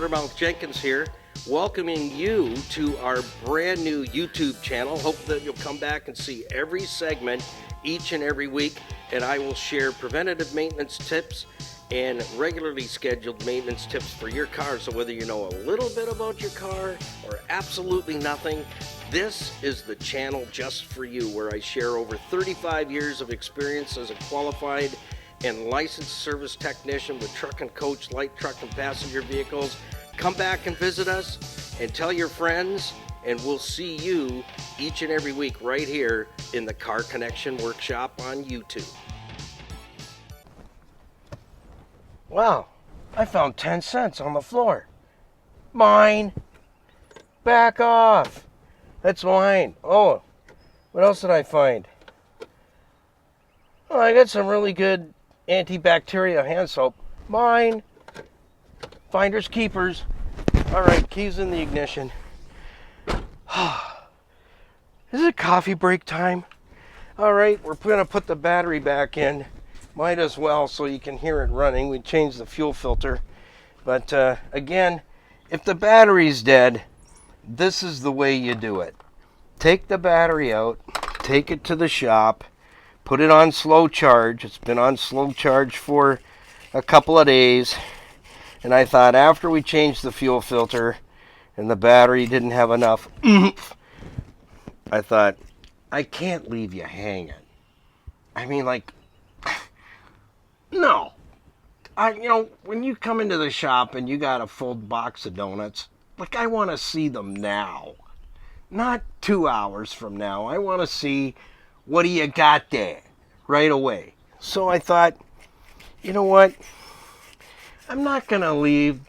Motormouth Jenkins here, welcoming you to our brand new YouTube channel. Hope that you'll come back and see every segment each and every week, and I will share preventative maintenance tips and regularly scheduled maintenance tips for your car. So whether you know a little bit about your car or absolutely nothing, this is the channel just for you, where I share over 35 years of experience as a qualified and licensed service technician with truck and coach, light truck and passenger vehicles. Come back and visit us and tell your friends, and we'll see you each and every week right here in the Car Connection Workshop on YouTube. Wow, I found 10 cents on the floor. Mine. Back off. That's mine. Oh, what else did I find? Oh, I got some really good antibacterial hand soap. Mine. Finders keepers. All right, keys in the ignition. Is it coffee break time? All right, we're going to put the battery back in. Might as well, so you can hear it running. We changed the fuel filter. But again, if the battery's dead, this is the way you do it. Take the battery out, take it to the shop, put it on slow charge. It's been on slow charge for a couple of days. And I thought after we changed the fuel filter and the battery didn't have enough oomph, I thought, I can't leave you hanging. I mean, like, no. When you come into the shop and you got a full box of donuts, like, I want to see them now. Not 2 hours from now. I want to see, what do you got there right away. So I thought, you know what? I'm not going to leave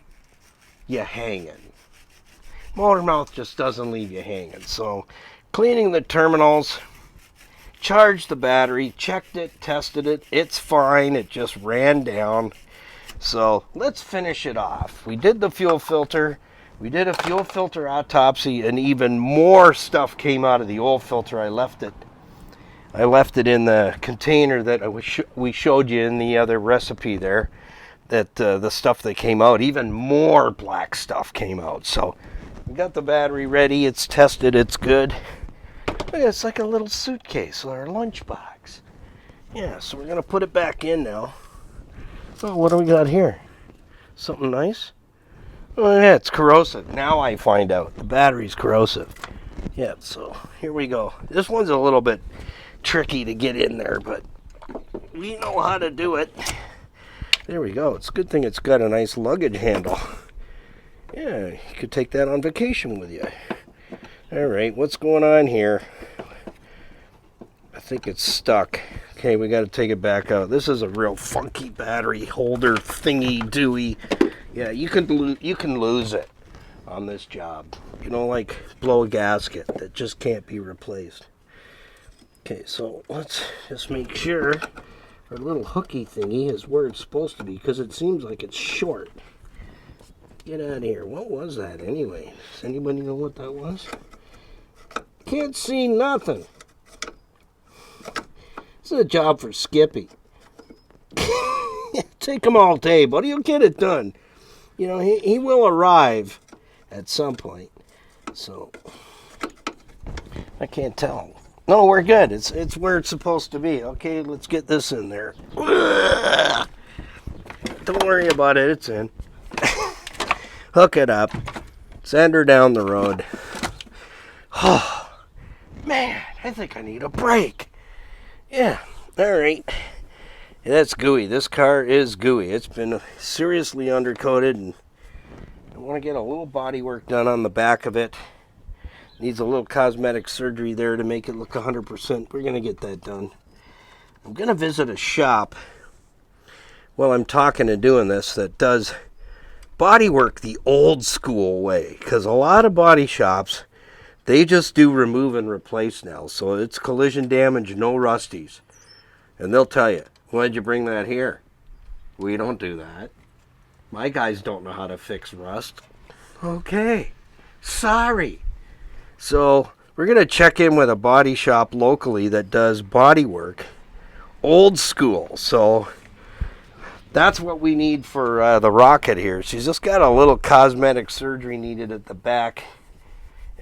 you hanging. Motormouth just doesn't leave you hanging. So cleaning the terminals, charged the battery, checked it, tested it. It's fine. It just ran down. So let's finish it off. We did the fuel filter. We did a fuel filter autopsy, and even more stuff came out of the oil filter. I left it in the container that we showed you in the other recipe there. That the stuff that came out, even more black stuff came out. So we got the battery ready. It's tested. It's good. Look, it's like a little suitcase or a lunchbox. Yeah, so we're going to put it back in now. Oh, what do we got here? Something nice? Oh, yeah, it's corrosive. Now I find out. The battery's corrosive. Yeah, so here we go. This one's a little bit tricky to get in there, but we know how to do it. There we go. It's a good thing it's got a nice luggage handle. Yeah, you could take that on vacation with you. All right, what's going on here? I think it's stuck. Okay, we got to take it back out. This is a real funky battery holder thingy dooey. Yeah, you can lose it on this job. Like blow a gasket that just can't be replaced. Okay, so let's just make sure our little hooky thingy is where it's supposed to be, because it seems like it's short. Get out of here. What was that anyway? Does anybody know what that was? Can't see nothing. This is a job for Skippy. Take him all day, buddy. He'll get it done. He will arrive at some point. So I can't tell. No, we're good. It's where it's supposed to be. Okay, let's get this in there. Don't worry about it. It's in. Hook it up. Send her down the road. Oh, man, I think I need a break. Yeah, all right. Yeah, that's gooey. This car is gooey. It's been seriously undercoated, and I want to get a little body work done on the back of it. Needs a little cosmetic surgery there to make it look 100%. We're going to get that done. I'm going to visit a shop while I'm talking and doing this that does body work the old school way. Because a lot of body shops, they just do remove and replace now. So it's collision damage, no rusties. And they'll tell you, why'd you bring that here? We don't do that. My guys don't know how to fix rust. Okay, sorry. So we're going to check in with a body shop locally that does body work, old school. So That's what we need for the rocket here. She's just got a little cosmetic surgery needed at the back.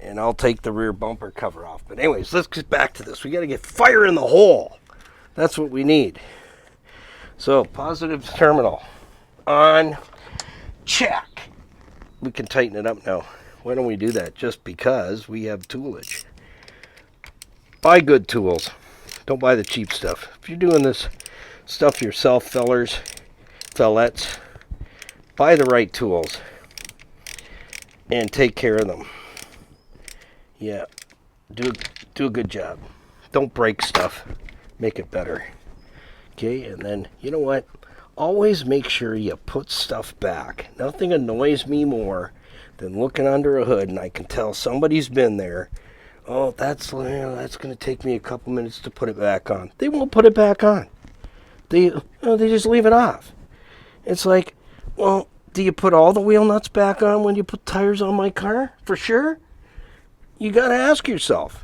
And I'll take the rear bumper cover off. But anyways, let's get back to this. We got to get fire in the hole. That's what we need. So, positive terminal on, check. We can tighten it up now. Why don't we do that? Just because we have toolage. Buy good tools. Don't buy the cheap stuff. If you're doing this stuff yourself, fellettes, buy the right tools and take care of them. Yeah, do a good job. Don't break stuff. Make it better. Okay, and then, you know what? Always make sure you put stuff back. Nothing annoys me more than looking under a hood and I can tell somebody's been there. Oh, that's going to take me a couple minutes to put it back on. They won't put it back on. They just leave it off. It's like, well, do you put all the wheel nuts back on when you put tires on my car? For sure? You got to ask yourself.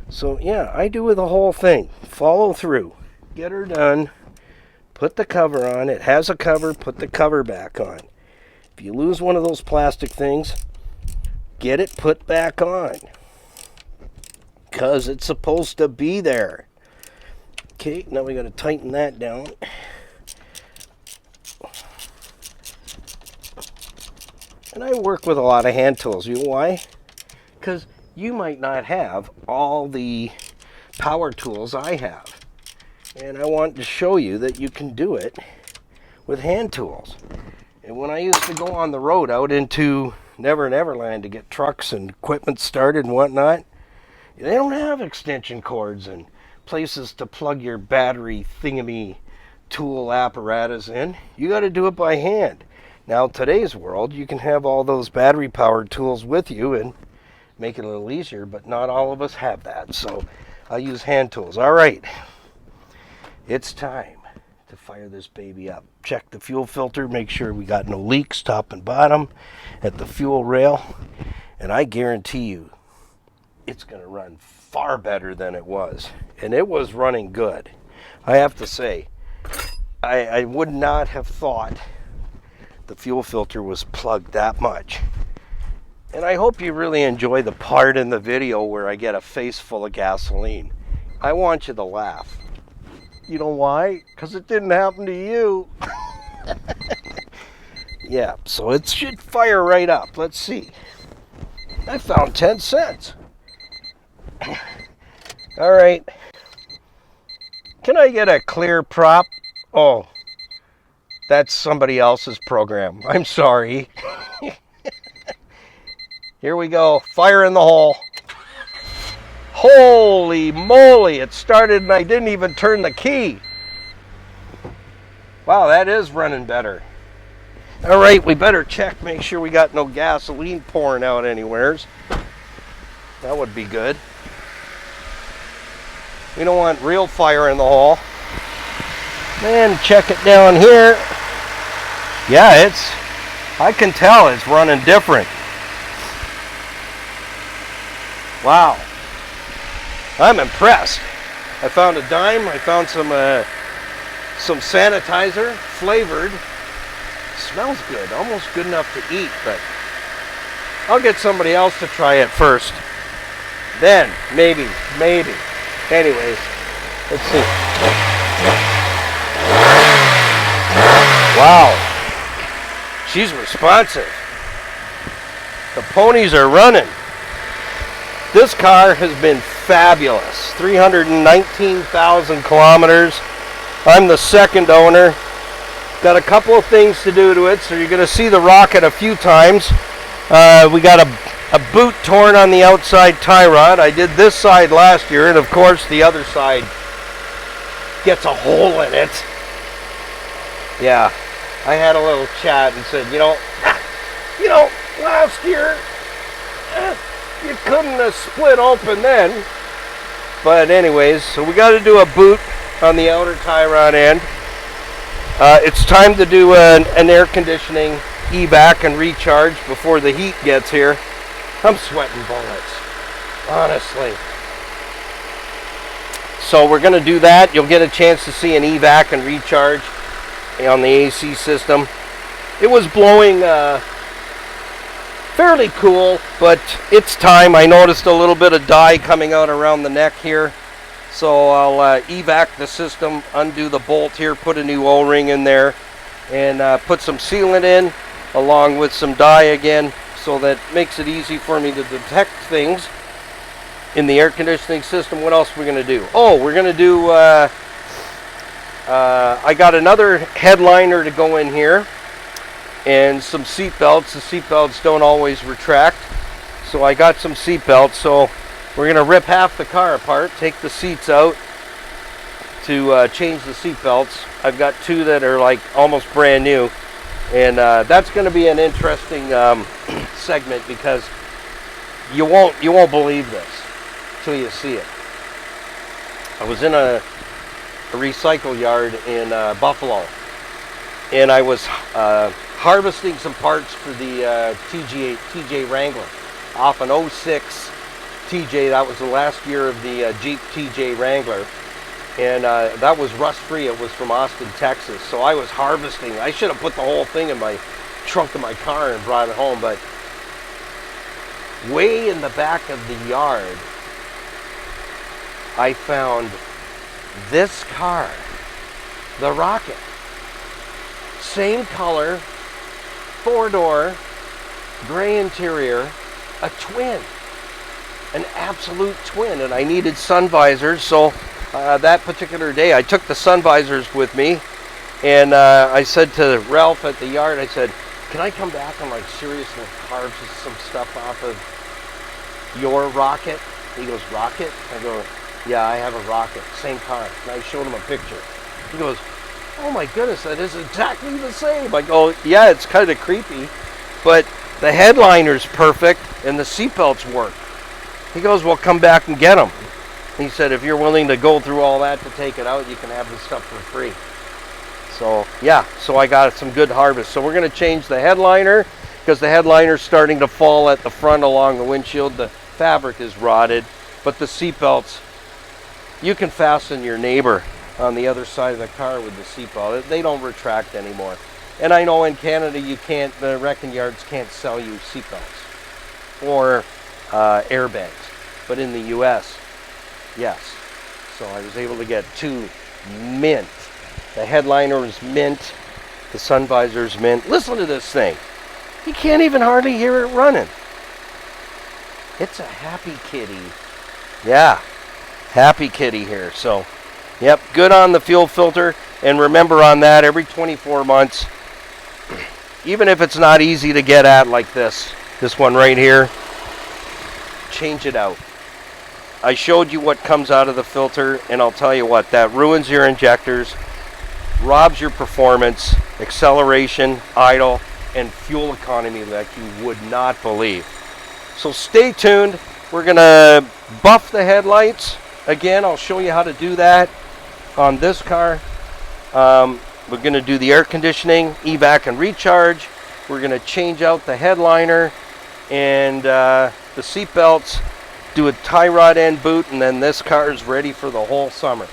So, yeah, I do with the whole thing. Follow through. Get her done. Put the cover on. It has a cover. Put the cover back on. If you lose one of those plastic things, get it put back on. Because it's supposed to be there. Okay, now we got to tighten that down. And I work with a lot of hand tools. You know why? Because you might not have all the power tools I have. And I want to show you that you can do it with hand tools. And when I used to go on the road out into Never Never Land to get trucks and equipment started and whatnot, they don't have extension cords and places to plug your battery thingamy tool apparatus in. You got to do it by hand. Now, today's world, you can have all those battery powered tools with you and make it a little easier, but not all of us have that, so I use hand tools. All right, it's time to fire this baby up. Check the fuel filter, make sure we got no leaks top and bottom at the fuel rail, and I guarantee you it's going to run far better than it was, and it was running good. I have to say, I would not have thought the fuel filter was plugged that much. And I hope you really enjoy the part in the video where I get a face full of gasoline. I want you to laugh. You know why? Because it didn't happen to you. Yeah, so it should fire right up. Let's see. I found 10 cents. All right. Can I get a clear prop? Oh, that's somebody else's program. I'm sorry. Here we go. Fire in the hole. Holy moly, it started and I didn't even turn the key. Wow, that is running better. All right, we better check, make sure we got no gasoline pouring out anywheres. That would be good. We don't want real fire in the hole. And check it down here. Yeah, I can tell it's running different. Wow, I'm impressed. I found a dime. I found some sanitizer, flavored. Smells good, almost good enough to eat, but I'll get somebody else to try it first. Then, maybe. Anyways, let's see. Wow, she's responsive. The ponies are running. This car has been fabulous. 319,000 kilometers. I'm the second owner. Got a couple of things to do to it, so you're going to see the rocket a few times. We got a boot torn on the outside tie rod. I did this side last year, and of course the other side gets a hole in it. Yeah, I had a little chat and said, you know, last year, you couldn't have split open then. But anyways, so we got to do a boot on the outer tie rod end. It's time to do an air conditioning evac and recharge before the heat gets here. I'm sweating bullets, honestly. So we're going to do that. You'll get a chance to see an evac and recharge on the AC system. It was blowing fairly cool, but it's time. I noticed a little bit of dye coming out around the neck here, so I'll evac the system, undo the bolt here, put a new O-ring in there, and put some sealant in along with some dye again, so that makes it easy for me to detect things in the air conditioning system. What else are we going to do? Oh, we're going to do I got another headliner to go in here, and some seat belts. The seat belts don't always retract, so I got some seat belts. So we're going to rip half the car apart, take the seats out to change the seat belts. I've got two that are like almost brand new, and that's going to be an interesting segment, because you won't believe this till you see it. I was in a recycle yard in Buffalo, and I was harvesting some parts for the TJ Wrangler off an 06 TJ. That was the last year of the Jeep TJ Wrangler, and that was rust free. It was from Austin, Texas. So I was harvesting. I should have put the whole thing in my trunk of my car and brought it home, but way in the back of the yard I found this car, the Rocket. Same color, 4-door, gray interior, a twin, an absolute twin. And I needed sun visors, so that particular day I took the sun visors with me, and I said to Ralph at the yard, I said, can I come back and like seriously carve some stuff off of your Rocket? He goes, Rocket? I go, yeah, I have a Rocket, same car. And I showed him a picture. He goes, oh my goodness, that is exactly the same. I go, yeah, it's kind of creepy, but the headliner's perfect and the seatbelts work. He goes, well, come back and get them. He said, if you're willing to go through all that to take it out, you can have the stuff for free. So, yeah, so I got some good harvest. So we're going to change the headliner, because the headliner's starting to fall at the front along the windshield. The fabric is rotted, but the seatbelts, you can fasten your neighbor on the other side of the car with the seatbelt. They don't retract anymore. And I know in Canada you can't, the wrecking yards can't sell you seatbelts or airbags, but in the US, yes. So I was able to get two mint. The headliner is mint, the sun visor is mint. Listen to this thing. You can't even hardly hear it running. It's a happy kitty. Yeah, happy kitty here. So, yep, good on the fuel filter. And remember on that, every 24 months, even if it's not easy to get at like this one right here, change it out. I showed you what comes out of the filter, and I'll tell you what, that ruins your injectors, robs your performance, acceleration, idle, and fuel economy like you would not believe. So stay tuned. We're going to buff the headlights. Again, I'll show you how to do that on this car. We're going to do the air conditioning, evac and recharge. We're going to change out the headliner and the seat belts, do a tie rod end boot, and then this car is ready for the whole summer.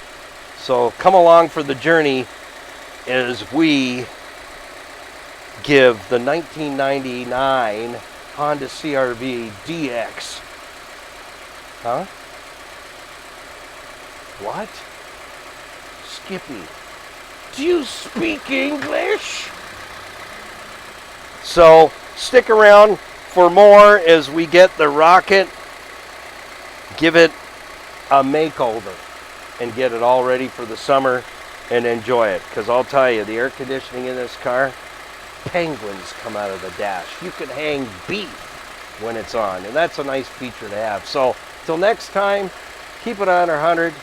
So come along for the journey as we give the 1999 Honda CR-V DX. Huh? What? Skippy, do you speak English? So stick around for more as we get the Rocket, give it a makeover, and get it all ready for the summer and enjoy it. Because I'll tell you, the air conditioning in this car, penguins come out of the dash. You can hang beef when it's on, and that's a nice feature to have. So till next time, keep it on 100,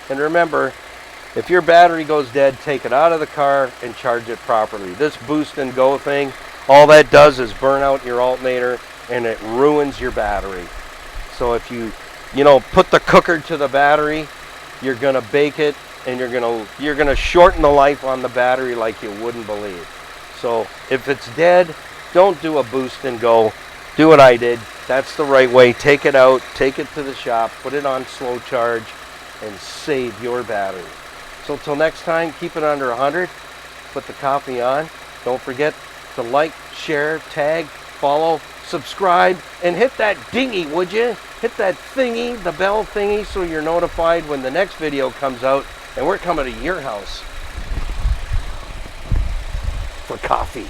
and remember, if your battery goes dead, take it out of the car and charge it properly. This boost and go thing, all that does is burn out your alternator, and it ruins your battery. So if you put the cooker to the battery, you're gonna bake it, and you're gonna shorten the life on the battery like you wouldn't believe. So if it's dead, don't do a boost and go. Do what I did. That's the right way. Take it out, take it to the shop, put it on slow charge, and save your battery. So till next time, keep it under 100, put the coffee on. Don't forget to like, share, tag, follow, subscribe, and hit that dingy, would you? Hit that thingy, the bell thingy, so you're notified when the next video comes out, and we're coming to your house for coffee.